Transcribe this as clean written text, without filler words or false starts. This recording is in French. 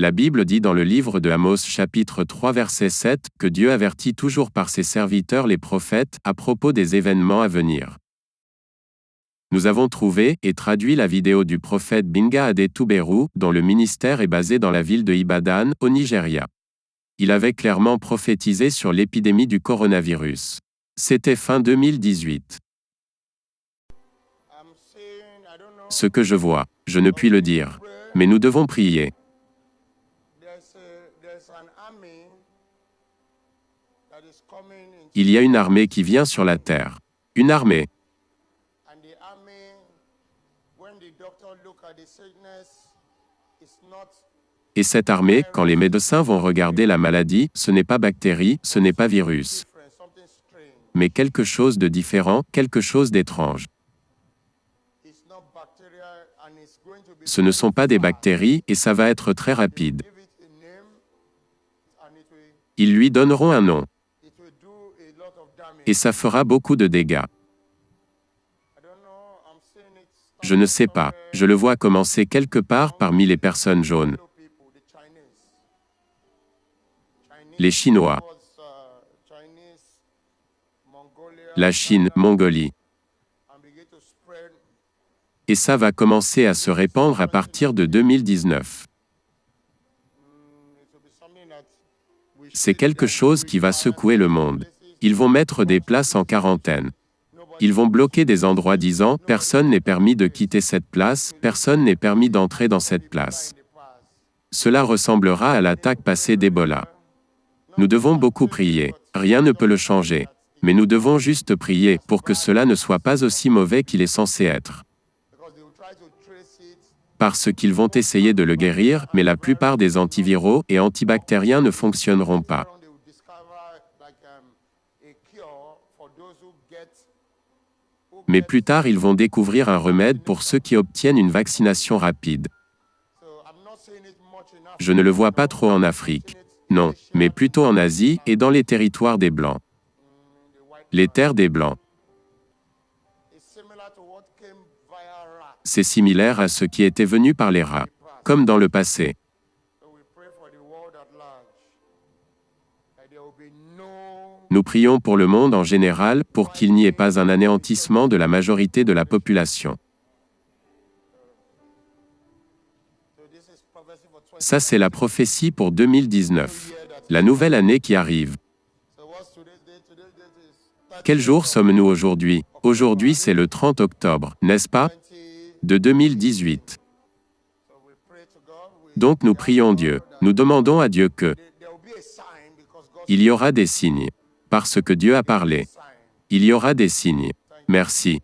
La Bible dit dans le livre de Amos chapitre 3 verset 7 que Dieu avertit toujours par ses serviteurs les prophètes à propos des événements à venir. Nous avons trouvé et traduit la vidéo du prophète Binga Ade Tuberu, dont le ministère est basé dans la ville de Ibadan, au Nigeria. Il avait clairement prophétisé sur l'épidémie du coronavirus. C'était fin 2018. Ce que je vois, je ne puis le dire. Mais nous devons prier. Il y a une armée qui vient sur la terre. Une armée. Et cette armée, quand les médecins vont regarder la maladie, ce n'est pas bactérie, ce n'est pas virus. Mais quelque chose de différent, quelque chose d'étrange. Ce ne sont pas des bactéries, et ça va être très rapide. Ils lui donneront un nom. Et ça fera beaucoup de dégâts. Je ne sais pas, je le vois commencer quelque part parmi les personnes jaunes. Les Chinois. La Chine, Mongolie. Et ça va commencer à se répandre à partir de 2019. C'est quelque chose qui va secouer le monde. Ils vont mettre des places en quarantaine. Ils vont bloquer des endroits disant « Personne n'est permis de quitter cette place, personne n'est permis d'entrer dans cette place ». Cela ressemblera à l'attaque passée d'Ebola. Nous devons beaucoup prier. Rien ne peut le changer. Mais nous devons juste prier pour que cela ne soit pas aussi mauvais qu'il est censé être. Parce qu'ils vont essayer de le guérir, mais la plupart des antiviraux et antibactériens ne fonctionneront pas. Mais plus tard, ils vont découvrir un remède pour ceux qui obtiennent une vaccination rapide. Je ne le vois pas trop en Afrique. Non, mais plutôt en Asie et dans les territoires des Blancs. Les terres des Blancs. C'est similaire à ce qui était venu par les rats, comme dans le passé. Nous prions pour le monde en général, pour qu'il n'y ait pas un anéantissement de la majorité de la population. Ça c'est la prophétie pour 2019. La nouvelle année qui arrive. Quel jour sommes-nous aujourd'hui? Aujourd'hui c'est le 30 octobre, n'est-ce pas? De 2018. Donc nous prions Dieu. Nous demandons à Dieu que il y aura des signes. Parce que Dieu a parlé. Il y aura des signes. Merci.